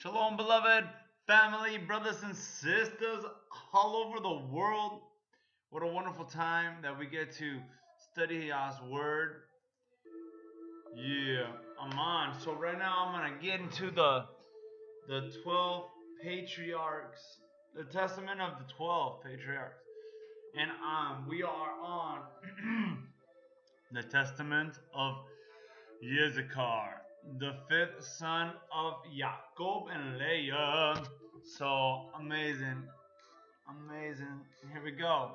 Shalom, beloved family, brothers and sisters all over the world. What a wonderful time that we get to study God's Word. Yeah, I'm on. So right now I'm gonna get into the 12 patriarchs, the testament of the 12 patriarchs, and we are on the testament of Issachar, the fifth son of Jacob and Leah. So amazing. Here we go.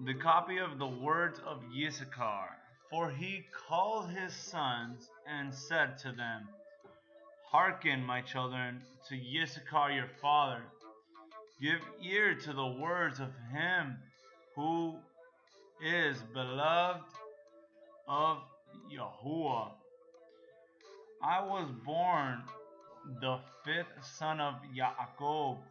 The copy of the words of Issachar. For he called his sons and said to them, Hearken, my children, to Issachar your father. Give ear to the words of him who is beloved of Yahuwah. I was born the fifth son of Yaakov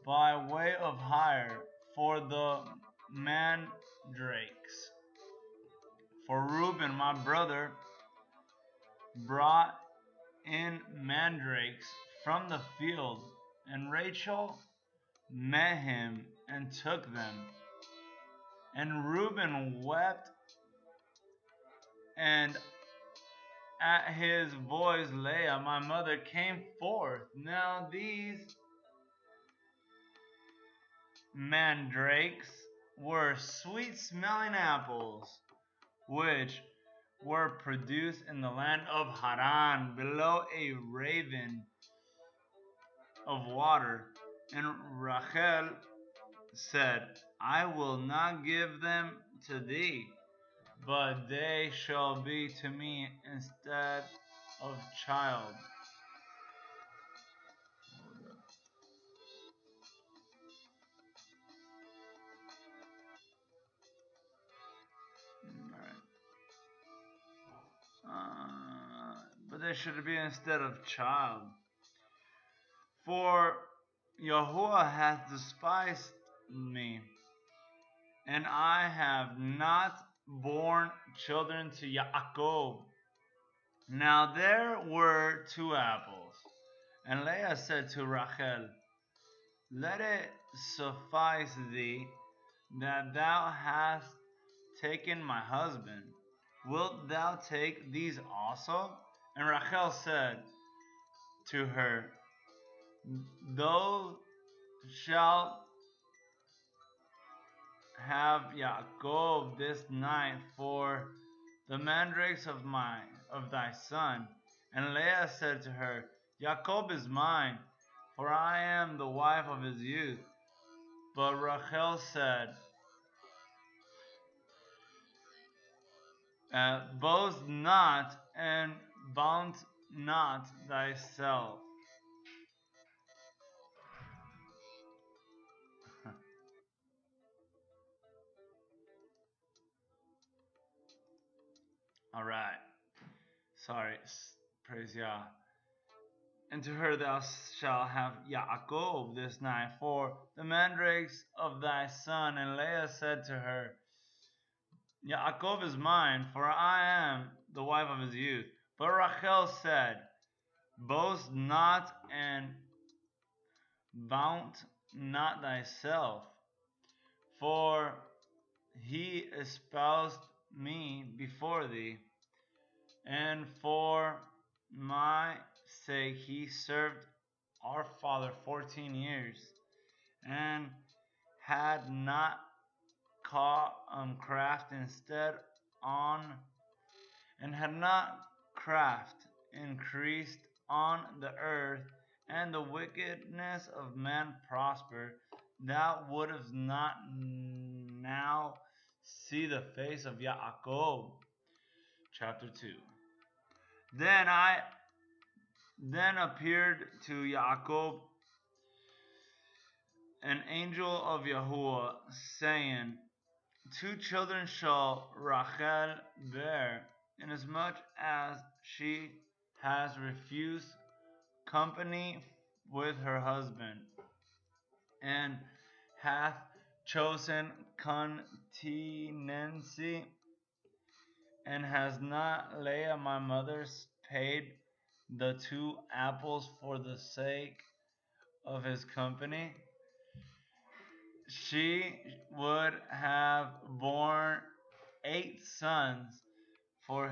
by way of hire for the mandrakes. For Reuben, my brother, brought in mandrakes from the field, and Rachel met him and took them. And Reuben wept, and at his voice Leah, my mother, came forth. Now these mandrakes were sweet-smelling apples, which were produced in the land of Haran, below a raven of water. And Rachel said, I will not give them to thee, but they shall be to me instead of child. But they should be instead of child. For Yahuwah hath despised me, and I have not borne children to Yaakov. Now there were two apples, and Leah said to Rachel, Let it suffice thee that thou hast taken my husband. Wilt thou take these also? And Rachel said to her, Thou shalt have Yaakov this night for the mandrakes of thy son. And Leah said to her, Jacob is mine, for I am the wife of his youth. But Rachel said, Boast not and vaunt not thyself. All right. Sorry. Praise Yah. And to her thou shalt have Yaakov this night for the mandrakes of thy son. And Leah said to her, Yaakov is mine, for I am the wife of his youth. But Rachel said, Boast not and vaunt not thyself, for he espoused me before thee, and for my sake he served our father 14 years, and had not craft instead on, and had not craft increased on the earth, and the wickedness of man prospered, thou wouldst not now see the face of Yaakov. Chapter 2. Then appeared to Yaakov an angel of Yahuwah, saying, Two children shall Rachel bear, inasmuch as she has refused company with her husband, and hath chosen continency And has not Leah my mother paid the 2 apples for the sake of his company? She would have borne 8 sons. For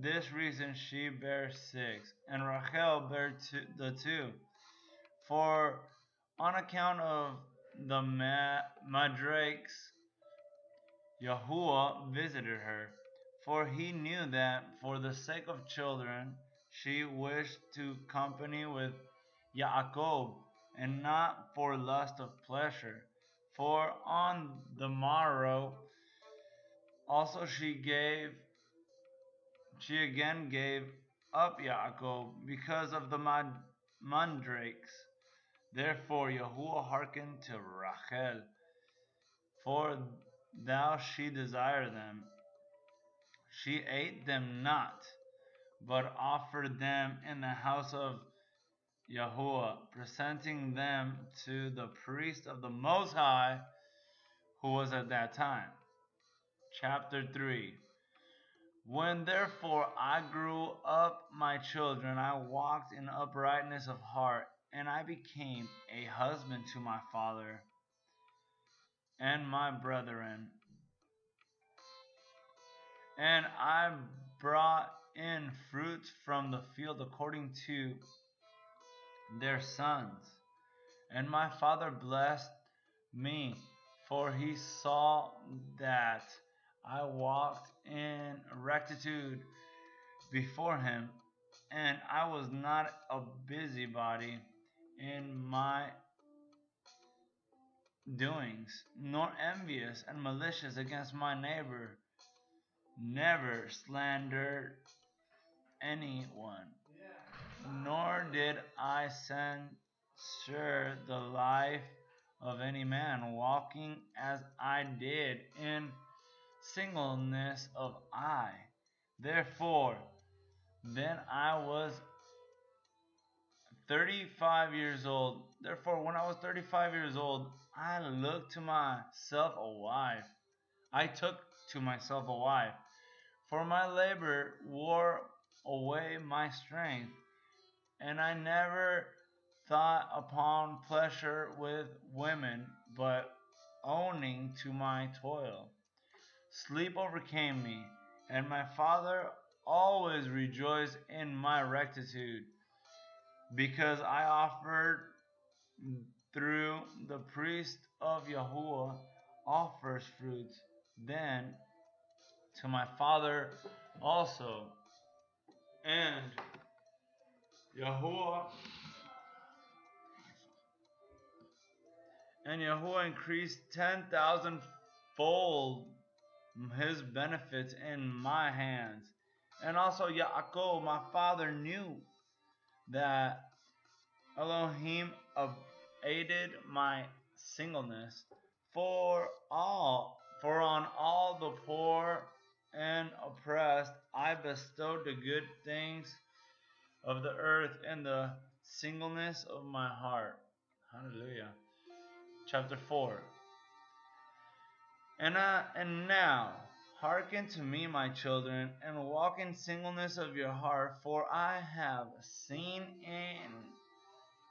this reason she bare 6, and Rachel bare the 2. For on account of the Madrakes, Yahuwah visited her, for he knew that for the sake of children she wished to company with Yaakov, and not for lust of pleasure. For on the morrow also she again gave up Yaakov because of the mandrakes. Therefore Yahuwah hearkened to Rachel, for thou she desired them. She ate them not, but offered them in the house of Yahuwah, presenting them to the priest of the Most High, who was at that time. Chapter 3. When therefore I grew up, my children, I walked in uprightness of heart, and I became a husband to my father and my brethren. And I brought in fruits from the field according to their sons. And my father blessed me, for he saw that I walked in rectitude before him, and I was not a busybody in my doings, nor envious and malicious against my neighbor, never slandered anyone, nor did I censure the life of any man, walking as I did in singleness of eye. Therefore, then I was 35 years old. Therefore, when I was 35 years old, I looked to myself a wife. I took to myself a wife, for my labor wore away my strength, and I never thought upon pleasure with women, but owning to my toil. Sleep overcame me, and my father always rejoiced in my rectitude, because I offered through the priest of Yahuwah offers fruits. Then to my father also, and Yahuwah increased 10,000 fold his benefits in my hands. And also Yaakov, my father, knew that Elohim aided my singleness, for on all the poor and oppressed I bestowed the good things of the earth in the singleness of my heart. Hallelujah. Chapter 4. And now hearken to me, my children, and walk in singleness of your heart, for I have seen in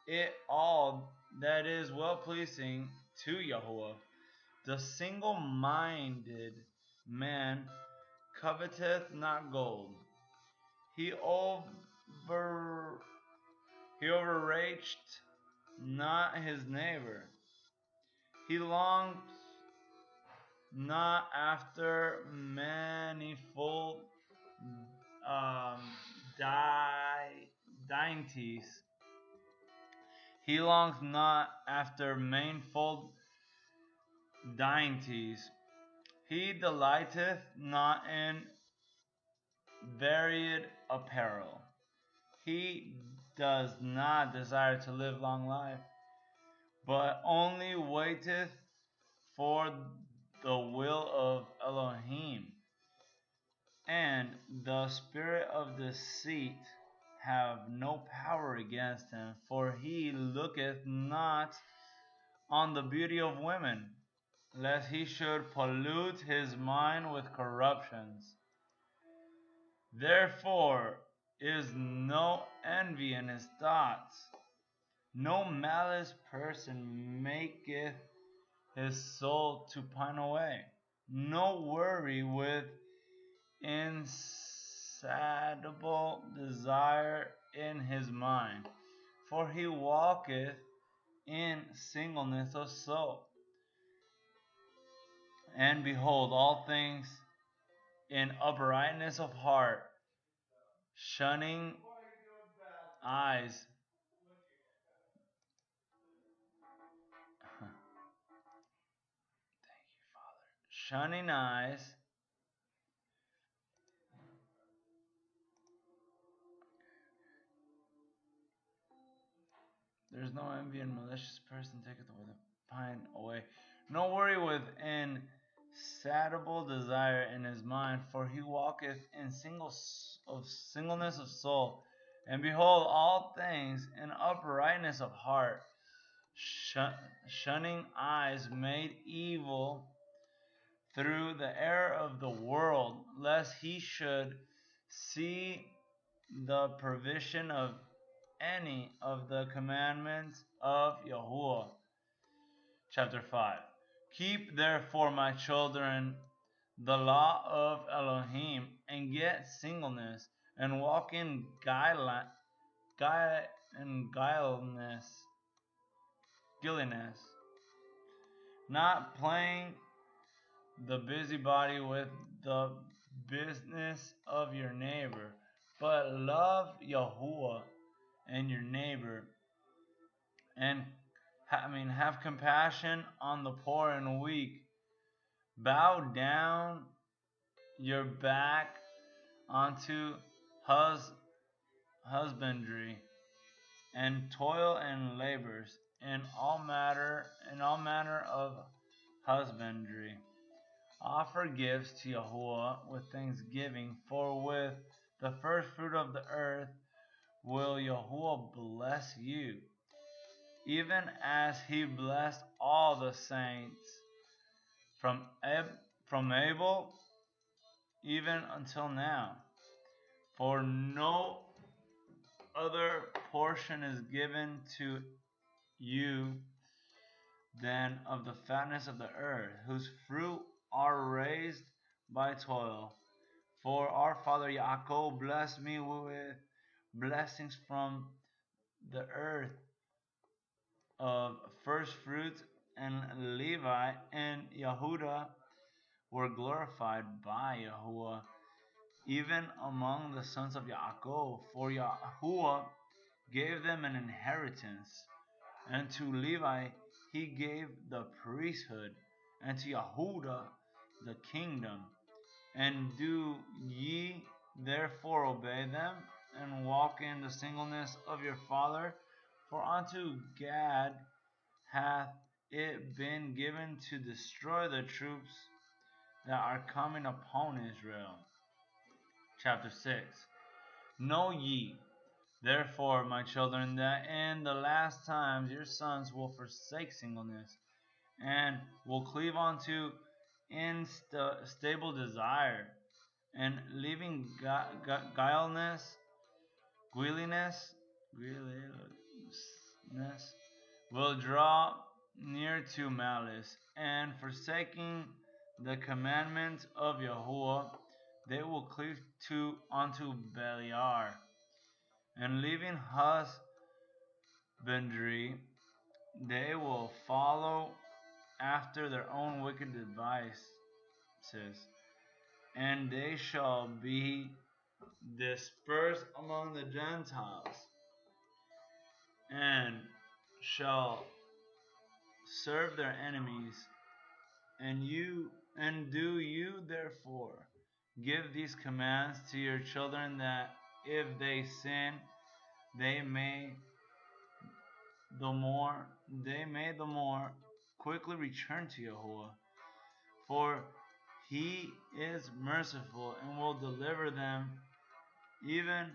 it all that is well pleasing to Yahuwah. The single-minded man coveteth not gold. He overreached not his neighbor. He longs not after manifold um, dainties. He longs not after manifold dainties. He delighteth not in varied apparel. He does not desire to live long life, but only waiteth for the will of Elohim. And the spirit of deceit have no power against him, for he looketh not on the beauty of women, lest he should pollute his mind with corruptions. Therefore is no envy in his thoughts. No malice person maketh his soul to pine away. No worry with insatiable desire in his mind. For he walketh in singleness of soul. And behold, all things in uprightness of heart, shunning eyes. Shunning eyes. There's no envy and malicious person taketh away the pine away. No worry with insatiable desire in his mind, for he walketh in singleness of soul. And behold, all things in uprightness of heart, shunning eyes made evil through the error of the world, lest he should see the provision of any of the commandments of Yahuwah. Chapter 5. Keep therefore, my children, the law of Elohim, and get singleness, and walk in guiliness, not playing the busybody with the business of your neighbor, but love Yahuwah and your neighbor, and have compassion on the poor and weak. Bow down your back unto husbandry, and toil and labors in all manner of husbandry. Offer gifts to Yahuwah with thanksgiving, for with the first fruit of the earth will Yahuwah bless you, even as he blessed all the saints from Abel even until now. For no other portion is given to you than of the fatness of the earth, whose fruit are raised by toil. For our father Yaakov blessed me with blessings from the earth of first fruits, and Levi and Yehuda were glorified by Yahuwah, even among the sons of Yaakov. For Yahuwah gave them an inheritance, and to Levi he gave the priesthood, and to Yehuda the kingdom. And do ye therefore obey them, and walk in the singleness of your father? For unto Gad hath it been given to destroy the troops that are coming upon Israel. Chapter 6. Know ye, therefore, my children, that in the last times your sons will forsake singleness, and will cleave unto unstable desire, and leaving guiliness, will draw near to malice, and forsaking the commandments of Yahuwah, they will cleave unto Beliar, and leaving husbandry, they will follow after their own wicked devices, and they shall be dispersed among the Gentiles, and shall serve their enemies. And do you therefore give these commands to your children, that if they sin, they may the more quickly return to Yahuwah. For he is merciful, and will deliver them, even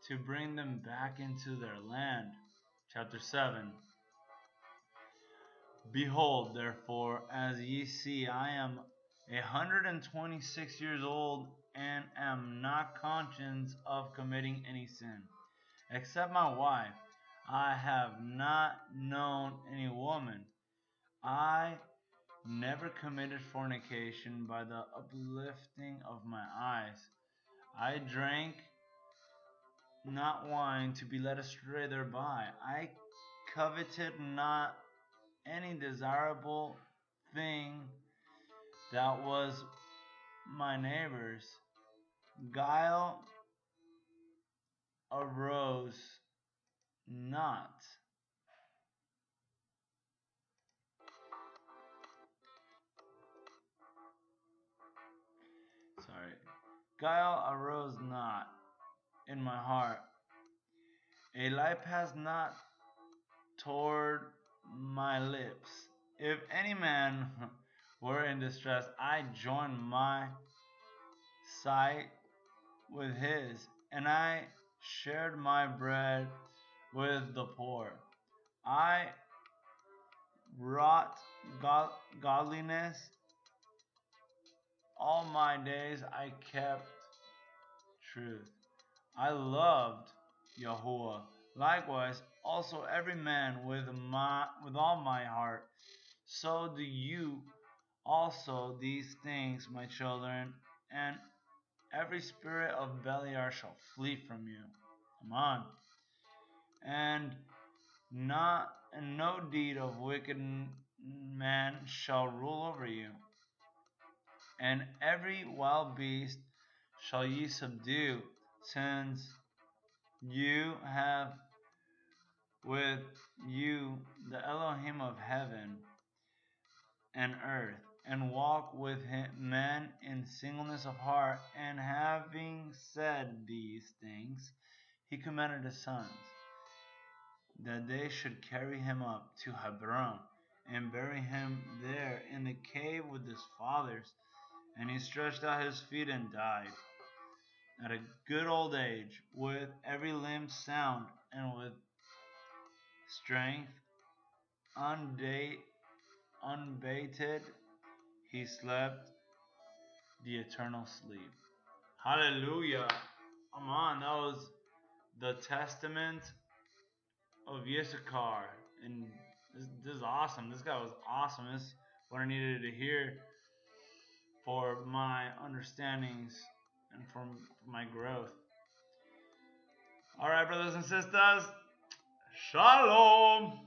to bring them back into their land. Chapter 7. Behold, therefore, as ye see, I am 126 years old, and am not conscious of committing any sin. Except my wife, I have not known any woman. I never committed fornication by the uplifting of my eyes. I drank not wine to be led astray thereby. I coveted not any desirable thing that was my neighbor's. Guile arose not. Sorry. Guile arose not in my heart. A lie passed not toward my lips. If any man were in distress, I joined my sight with his, and I shared my bread with the poor. I wrought godliness all my days. I kept truth. I loved Yahuwah. Likewise, also every man with all my heart. So do you also these things, my children, and every spirit of Beliar shall flee from you. Come on. And no deed of wicked man shall rule over you. And every wild beast shall ye subdue, since you have with you the Elohim of heaven and earth, and walk with men in singleness of heart. And having said these things, he commanded his sons that they should carry him up to Hebron and bury him there in the cave with his fathers. And he stretched out his feet and died at a good old age, with every limb sound and with strength unbated. He slept the eternal sleep. Hallelujah. Come on, that was the testament of Issachar. And this is awesome. This guy was awesome. This is what I needed to hear for my understandings and for my growth. All right, brothers and sisters. Shalom.